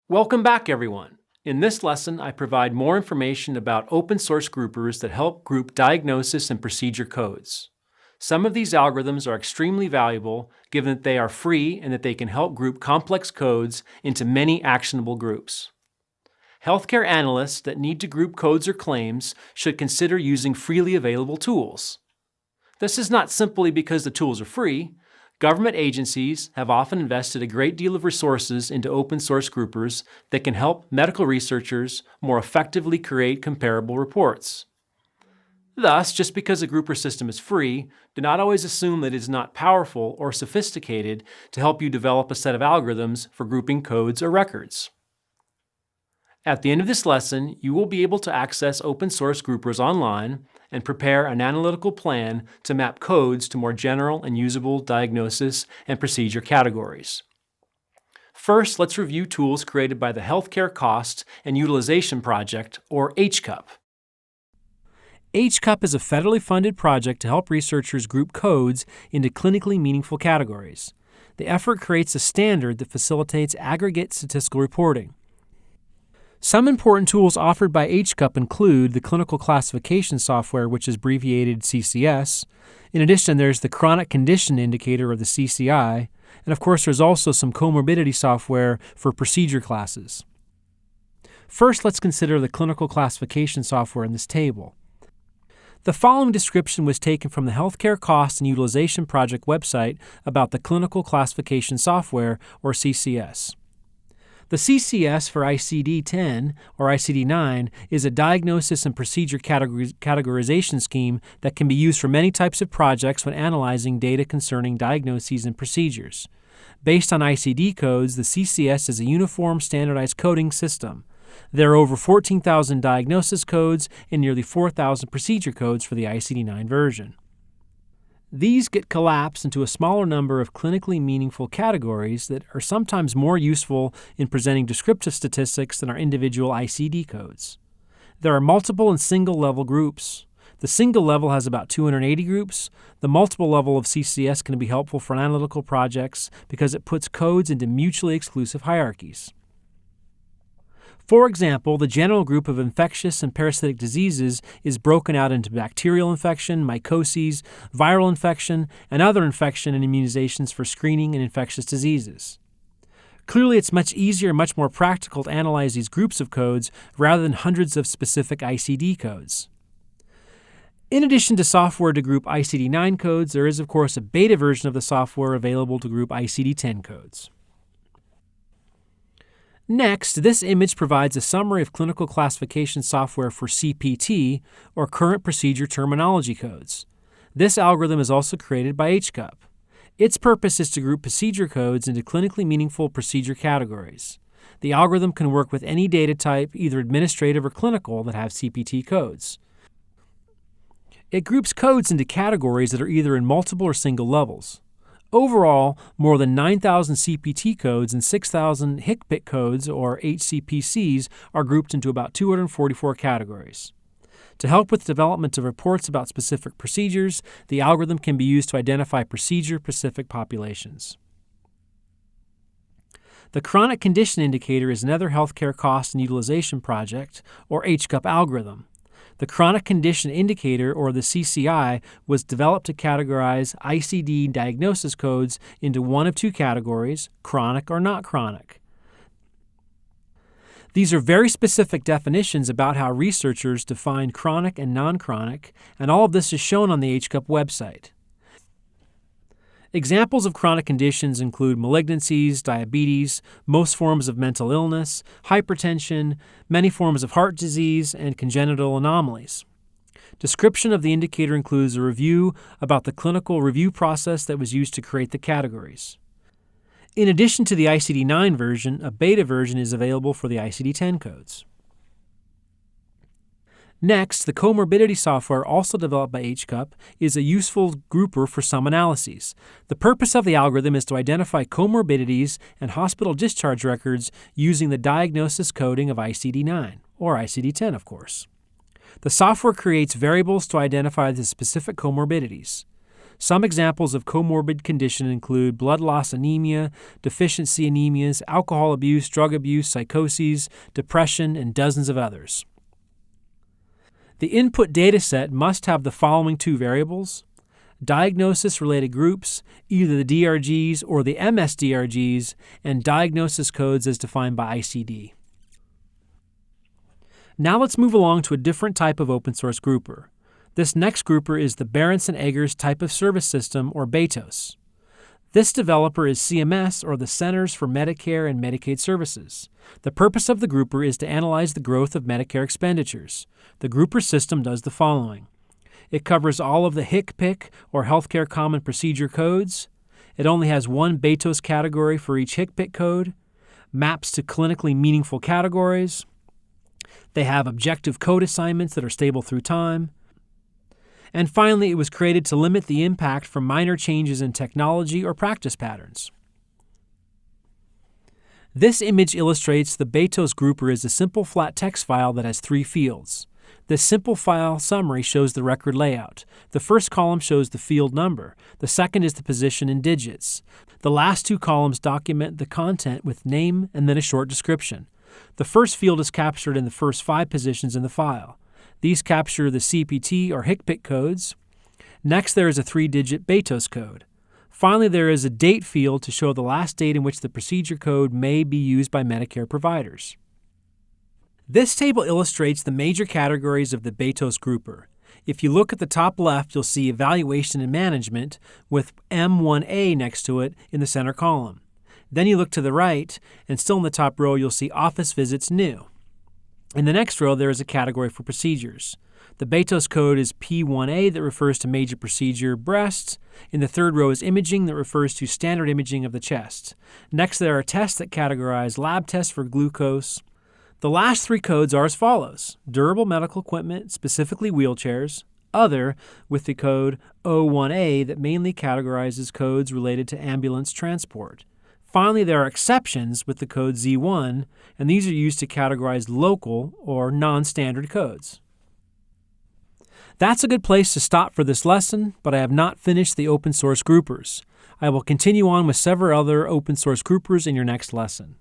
Welcome back, everyone. In this lesson, I provide more information about open source groupers that help group diagnosis and procedure codes. Some of these algorithms are extremely valuable given that they are free and that they can help group complex codes into many actionable groups. Healthcare analysts that need to group codes or claims should consider using freely available tools. This is not simply because the tools are free. Government agencies have often invested a great deal of resources into open source groupers that can help medical researchers more effectively create comparable reports. Thus, just because a grouper system is free, do not always assume that it is not powerful or sophisticated to help you develop a set of algorithms for grouping codes or records. At the end of this lesson, you will be able to access open source groupers online and prepare an analytical plan to map codes to more general and usable diagnosis and procedure categories. First, let's review tools created by the Healthcare Cost and Utilization Project, or HCUP. HCUP is a federally funded project to help researchers group codes into clinically meaningful categories. The effort creates a standard that facilitates aggregate statistical reporting. Some important tools offered by HCUP include the clinical classification software, which is abbreviated CCS. In addition, there's the chronic condition indicator, or the CCI. And of course, there's also some comorbidity software for procedure classes. First, let's consider the clinical classification software in this table. The following description was taken from the Healthcare Cost and Utilization Project website about the clinical classification software, or CCS. The CCS for ICD-10 or ICD-9 is a diagnosis and procedure categorization scheme that can be used for many types of projects when analyzing data concerning diagnoses and procedures. Based on ICD codes, the CCS is a uniform standardized coding system. There are over 14,000 diagnosis codes and nearly 4,000 procedure codes for the ICD-9 version. These get collapsed into a smaller number of clinically meaningful categories that are sometimes more useful in presenting descriptive statistics than our individual ICD codes. There are multiple and single level groups. The single level has about 280 groups. The multiple level of CCS can be helpful for analytical projects because it puts codes into mutually exclusive hierarchies. For example, the general group of infectious and parasitic diseases is broken out into bacterial infection, mycoses, viral infection, and other infection and immunizations for screening and infectious diseases. Clearly, it's much easier and much more practical to analyze these groups of codes rather than hundreds of specific ICD codes. In addition to software to group ICD-9 codes, there is, of course, a beta version of the software available to group ICD-10 codes. Next, this image provides a summary of clinical classification software for CPT, or current procedure terminology codes. This algorithm is also created by HCUP. Its purpose is to group procedure codes into clinically meaningful procedure categories. The algorithm can work with any data type, either administrative or clinical, that have CPT codes. It groups codes into categories that are either in multiple or single levels. Overall, more than 9,000 CPT codes and 6,000 HCPCS codes, or HCPCs, are grouped into about 244 categories. To help with development of reports about specific procedures, the algorithm can be used to identify procedure-specific populations. The chronic condition indicator is another healthcare cost and utilization project, or HCUP algorithm. The chronic condition indicator, or the CCI, was developed to categorize ICD diagnosis codes into one of two categories, chronic or not chronic. These are very specific definitions about how researchers define chronic and non-chronic, and all of this is shown on the HCUP website. Examples of chronic conditions include malignancies, diabetes, most forms of mental illness, hypertension, many forms of heart disease, and congenital anomalies. Description of the indicator includes a review about the clinical review process that was used to create the categories. In addition to the ICD-9 version, a beta version is available for the ICD-10 codes. Next, the comorbidity software, also developed by HCUP, is a useful grouper for some analyses. The purpose of the algorithm is to identify comorbidities and hospital discharge records using the diagnosis coding of ICD-9, or ICD-10, of course. The software creates variables to identify the specific comorbidities. Some examples of comorbid condition include blood loss anemia, deficiency anemias, alcohol abuse, drug abuse, psychoses, depression, and dozens of others. The input dataset must have the following two variables: diagnosis-related groups, either the DRGs or the MSDRGs, and diagnosis codes as defined by ICD. Now let's move along to a different type of open source grouper. This next grouper is the Berenson-Eggers Type of Service System, or BETOS. This developer is CMS, or the Centers for Medicare and Medicaid Services. The purpose of the grouper is to analyze the growth of Medicare expenditures. The grouper system does the following. It covers all of the HCPC, or Healthcare Common Procedure codes. It only has one BETOS category for each HCPC code, maps to clinically meaningful categories. They have objective code assignments that are stable through time. And finally, it was created to limit the impact from minor changes in technology or practice patterns. This image illustrates the BETOS grouper as a simple flat text file that has 3 fields. This simple file summary shows the record layout. The first column shows the field number. The second is the position in digits. The last 2 columns document the content with name and then a short description. The first field is captured in the first 5 positions in the file. These capture the CPT or HCPC codes. Next, there is a 3-digit BETOS code. Finally, there is a date field to show the last date in which the procedure code may be used by Medicare providers. This table illustrates the major categories of the BETOS grouper. If you look at the top left, you'll see Evaluation and Management with M1A next to it in the center column. Then you look to the right, and still in the top row, you'll see Office Visits New. In the next row, there is a category for procedures. The BETOS code is P1A that refers to major procedure breast. In the third row is imaging that refers to standard imaging of the chest. Next, there are tests that categorize lab tests for glucose. The last 3 codes are as follows: durable medical equipment, specifically wheelchairs; other, with the code O1A that mainly categorizes codes related to ambulance transport. Finally, there are exceptions with the code Z1, and these are used to categorize local or non-standard codes. That's a good place to stop for this lesson, but I have not finished the open source groupers. I will continue on with several other open source groupers in your next lesson.